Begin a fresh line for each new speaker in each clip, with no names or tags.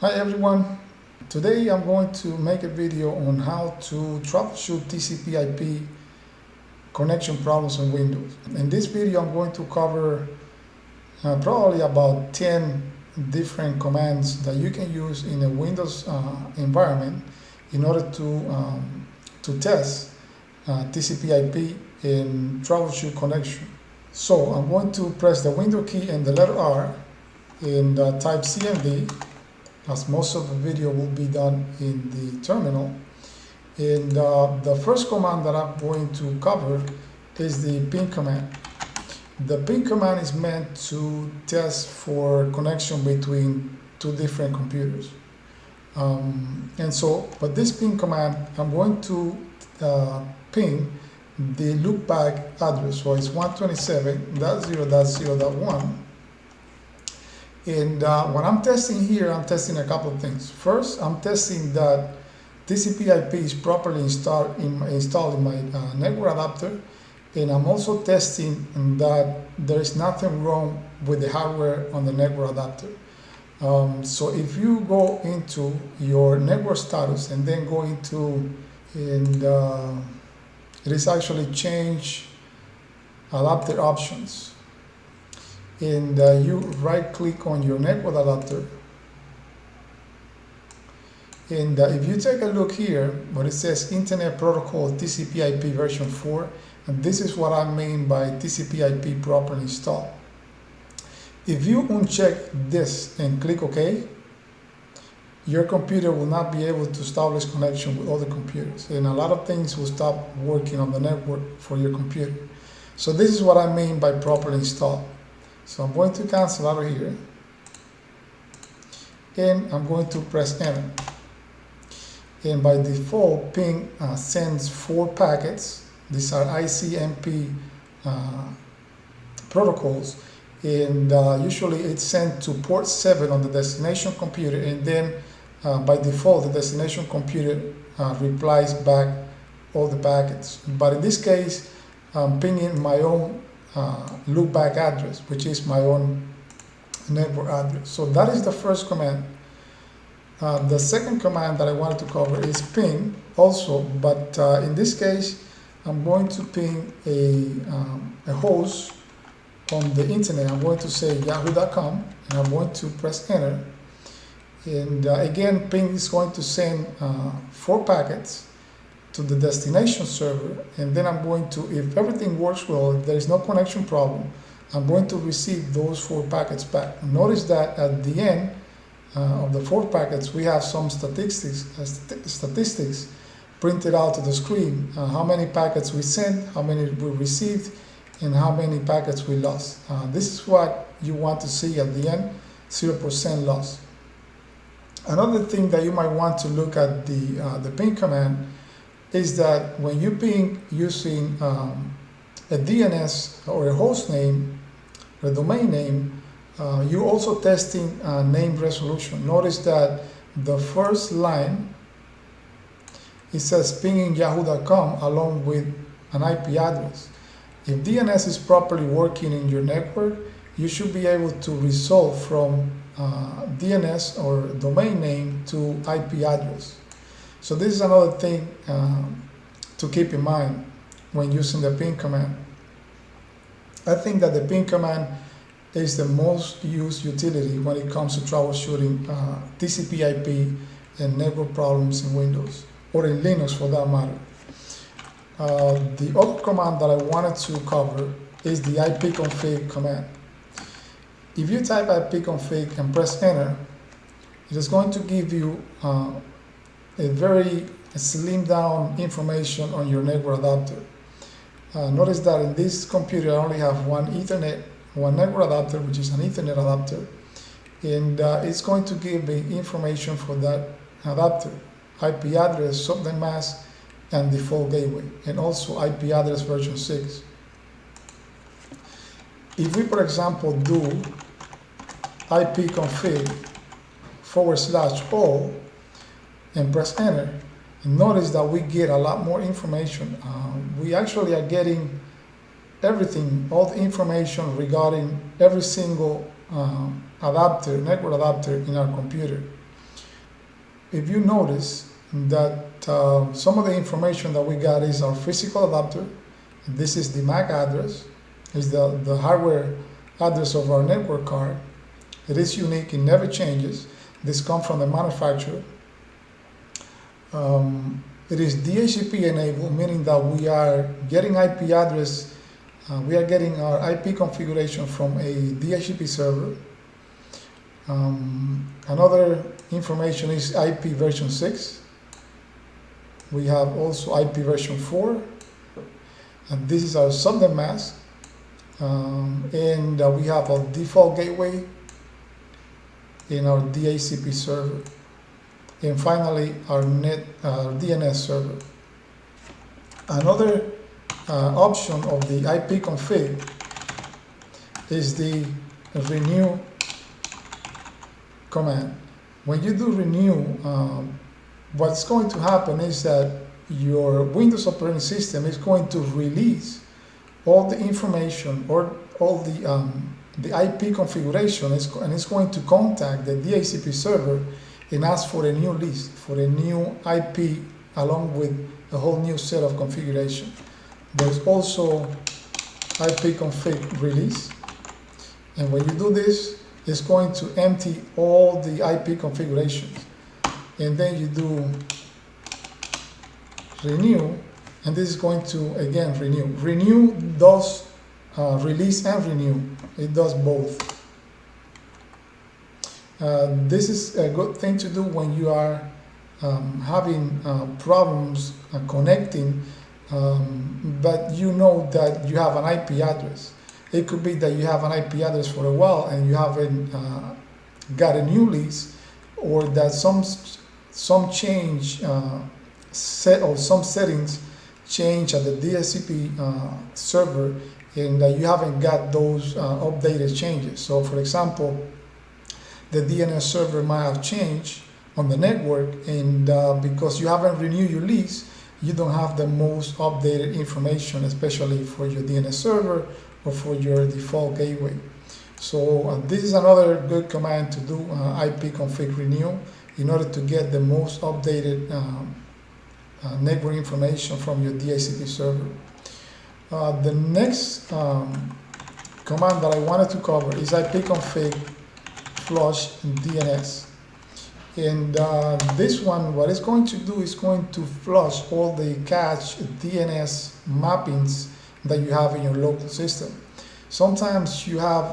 Hi everyone, today I'm going to make a video on how to troubleshoot TCP IP connection problems on Windows. In this video I'm going to cover probably about 10 different commands that you can use in a Windows environment in order to test TCP IP and troubleshoot connection. So I'm going to press the Window key and the letter R and type CMD, as most of the video will be done in the terminal. And the first command that I'm going to cover is the ping command. The ping command is meant to test for connection between two different computers. But this ping command, I'm going to ping the loopback address. So it's 127.0.0.1. And what I'm testing here, I'm testing a couple of things. First, I'm testing that TCP IP is properly installed in my network adapter, and I'm also testing that there is nothing wrong with the hardware on the network adapter. So if you go into your network status and then go into, and it is actually change adapter options. And you right click on your network adapter, and if you take a look here, what it says Internet Protocol TCP IP version 4, and this is what I mean by TCP IP properly installed. If you uncheck this and click OK, your computer will not be able to establish connection with other computers, and a lot of things will stop working on the network for your computer. So this is what I mean by properly installed. So I'm going to cancel out of here, and I'm going to press enter. And by default, ping sends 4 packets. These are ICMP protocols, and usually it's sent to port 7 on the destination computer, and then by default the destination computer replies back all the packets. But in this case, I'm pinging my own loopback address, which is my own network address. So that is the first command. The second command that I wanted to cover is ping also, but in this case I'm going to ping a host on the internet. I'm going to say yahoo.com, and I'm going to press enter, and again ping is going to send 4 packets to the destination server, and then I'm going to, if everything works well, if there is no connection problem, I'm going to receive those 4 packets back. Notice that at the end of the 4 packets we have some statistics printed out to the screen, how many packets we sent, how many we received, and how many packets we lost. This is what you want to see at the end, 0% loss. Another thing that you might want to look at the ping command is that when you ping using a DNS or a host name or a domain name, you're also testing name resolution. Notice that the first line, it says pinging yahoo.com along with an IP address. If DNS is properly working in your network, you should be able to resolve from DNS or domain name to IP address. So this is another thing to keep in mind when using the ping command. I think that the ping command is the most used utility when it comes to troubleshooting TCP IP and network problems in Windows, or in Linux for that matter. The other command that I wanted to cover is the ipconfig command. If you type ipconfig and press enter, it is going to give you a very slimmed down information on your network adapter. Notice that in this computer I only have one network adapter, which is an Ethernet adapter, and it's going to give me information for that adapter: IP address, subnet mask, and default gateway, and also IP address version 6. If we, for example, do ipconfig/all and press enter, notice that we get a lot more information. We actually are getting everything, all the information regarding every single network adapter in our computer. if you notice that some of the information that we got is our physical adapter. This is the MAC address, is the hardware address of our network card. It is unique, it never changes. This comes from the manufacturer. It is DHCP enabled, meaning that we are getting IP address, we are getting our IP configuration from a DHCP server. Another information is IP version 6. We have also IP version 4. And this is our subnet mask. And we have a default gateway in our DHCP server. And finally, our DNS server. Another option of the IP config is the renew command. When you do renew, what's going to happen is that your Windows operating system is going to release all the information or all the IP configuration, and it's going to contact the DHCP server and ask for a new list, for a new IP, along with a whole new set of configuration. There's also IP config release, and when you do this, it's going to empty all the IP configurations, and then you do renew, and this is going to again renew. Renew does release and renew, it does both. This is a good thing to do when you are having problems connecting, but you know that you have an IP address. It could be that you have an IP address for a while and you haven't got a new lease, or that some change some settings change at the DHCP server, and that you haven't got those updated changes. So, for example, the DNS server might have changed on the network, and because you haven't renewed your lease, you don't have the most updated information, especially for your DNS server or for your default gateway. So this is another good command to do, IP config renew, in order to get the most updated network information from your DHCP server. The next command that I wanted to cover is IP config flush DNS. And this one, what it's going to do is going to flush all the cached DNS mappings that you have in your local system. Sometimes you have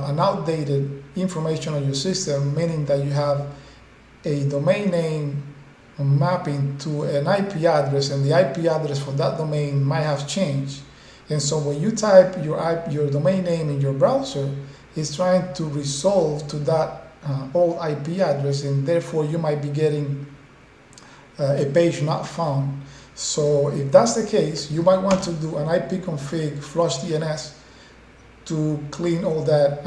an outdated information on your system, meaning that you have a domain name mapping to an IP address, and the IP address for that domain might have changed. And so when you type your domain name in your browser, it's trying to resolve to that old IP address, and therefore you might be getting a page not found. So if that's the case, you might want to do an IP config flush DNS to clean all that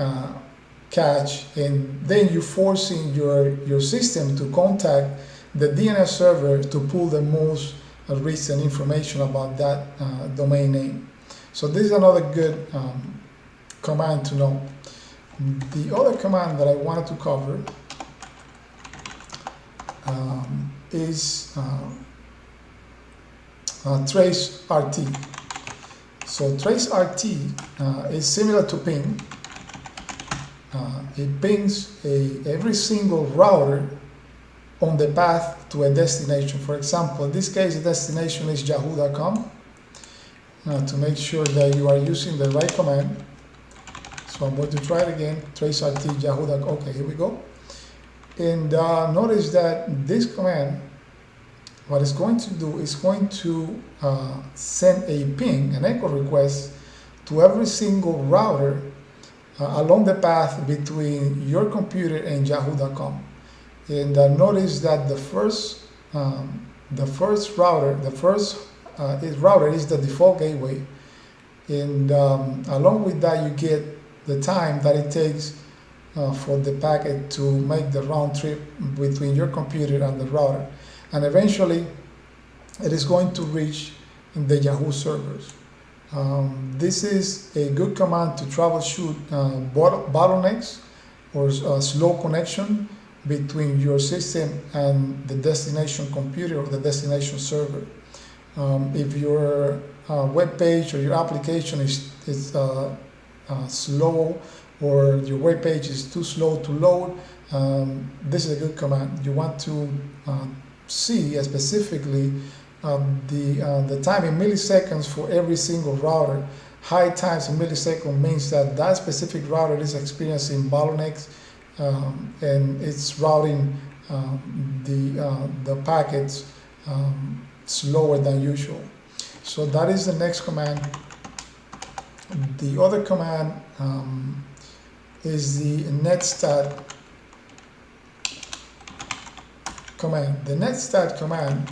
cache, and then you're forcing your system to contact the DNS server to pull the most recent information about that domain name. So this is another good command to know. The other command that I wanted to cover is trace RT. So trace RT is similar to ping. It pings every single router on the path to a destination. For example, in this case, the destination is yahoo.com. To make sure that you are using the right command. So I'm going to try it again, trace RT yahoo.com. Okay, here we go. And notice that this command, what it's going to do is going to send a ping, an echo request, to every single router along the path between your computer and yahoo.com. And notice that the first router is the default gateway, and along with that you get the time that it takes for the packet to make the round trip between your computer and the router, and eventually it is going to reach the Yahoo servers. This is a good command to troubleshoot bottlenecks or slow connection between your system and the destination computer or the destination server. If your web page or your application is slow, or your web page is too slow to load, this is a good command. You want to see specifically the time in milliseconds for every single router. High times in milliseconds means that that specific router is experiencing bottlenecks and it's routing the packets slower than usual. So that is the next command. The other command is the netstat command. The netstat command,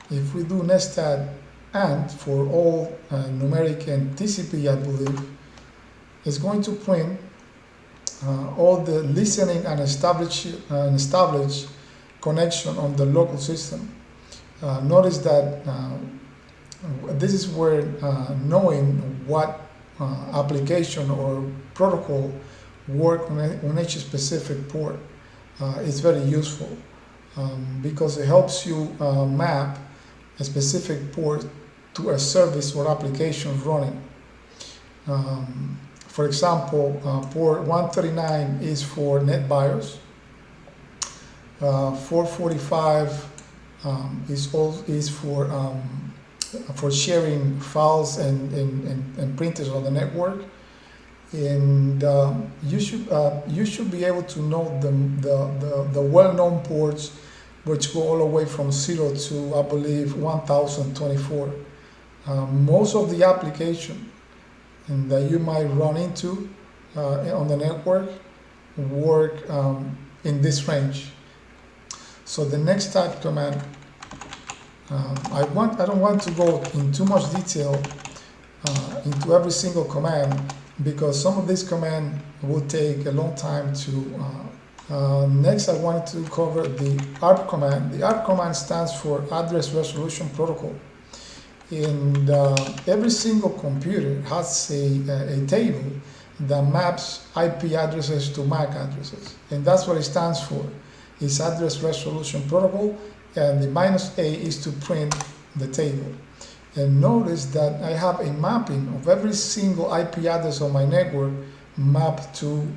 if we do netstat and for all numeric and TCP, I believe, is going to print all the listening and established connection on the local system. Notice that this is where knowing what application or protocol work on each specific port is very useful because it helps you map a specific port to a service or application running. For example, port 139 is for NetBIOS. 445 is for sharing files and printers on the network. And you should be able to know the well-known ports, which go all the way from 0 to, I believe, 1024. Most of the application that you might run into on the network work in this range. So the next type command, I don't want to go in too much detail into every single command because some of these commands will take a long time to. Next, I wanted to cover the ARP command. The ARP command stands for Address Resolution Protocol. And every single computer has a table that maps IP addresses to MAC addresses. And that's what it stands for. It's Address Resolution Protocol, and the -A is to print the table. And notice that I have a mapping of every single IP address on my network mapped to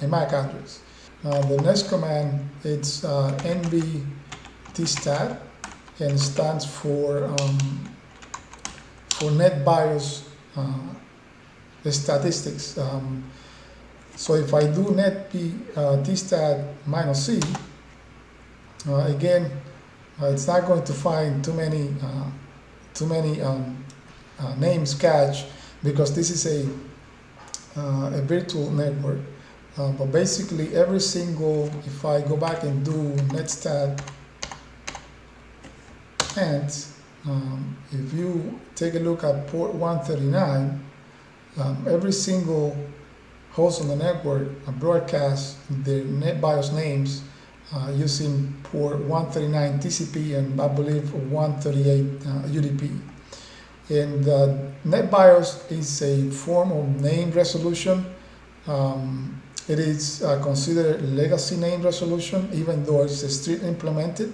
a MAC address. The next command, it's nbtstat, and stands for NetBIOS statistics. So if I do nbtstat -c, again, it's not going to find too many names catch because this is a virtual network. But basically, every single, if I go back and do netstat and if you take a look at port 139, every single host on the network broadcasts the NetBIOS names using port 139 TCP and I believe 138 UDP. And NetBIOS is a form of name resolution. It is considered legacy name resolution, even though it's street implemented.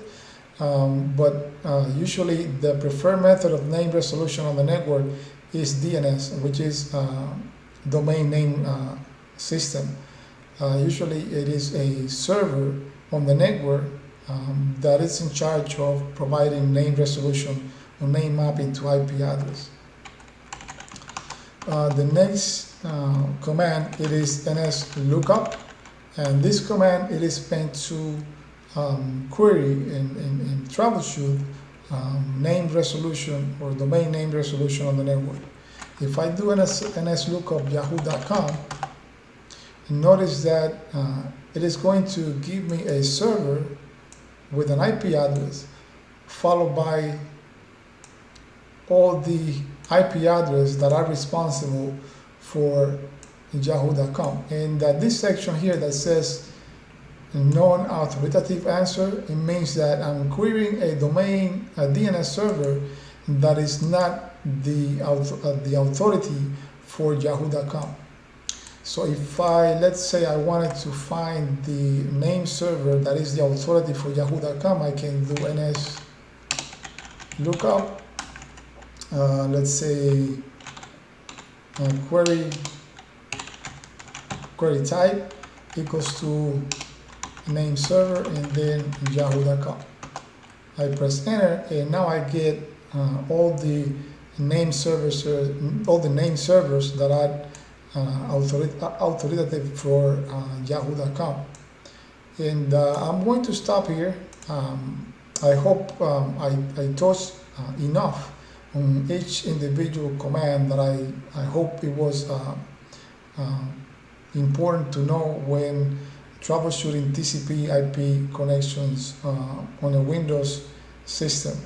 But usually the preferred method of name resolution on the network is DNS, which is domain name system. Usually it is a server on the network that is in charge of providing name resolution or name mapping to IP address. The next command, it is nslookup, and this command, it is meant to query and troubleshoot name resolution or domain name resolution on the network. If I do nslookup yahoo.com, notice that it is going to give me a server with an IP address followed by all the IP addresses that are responsible for yahoo.com. And this section here that says non-authoritative answer, it means that I'm querying a domain, a DNS server that is not the authority for yahoo.com. So if let's say I wanted to find the name server that is the authority for yahoo.com, I can do ns lookup, let's say query type equals to name server and then yahoo.com. I press enter, and now I get all the name servers that are authoritative for yahoo.com. And I'm going to stop here. I hope I touched enough on each individual command that I hope it was important to know when troubleshooting TCP IP connections on a Windows system.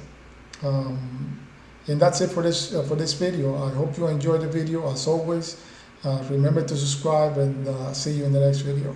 And that's it for this video. I hope you enjoyed the video. As always, remember to subscribe, and see you in the next video.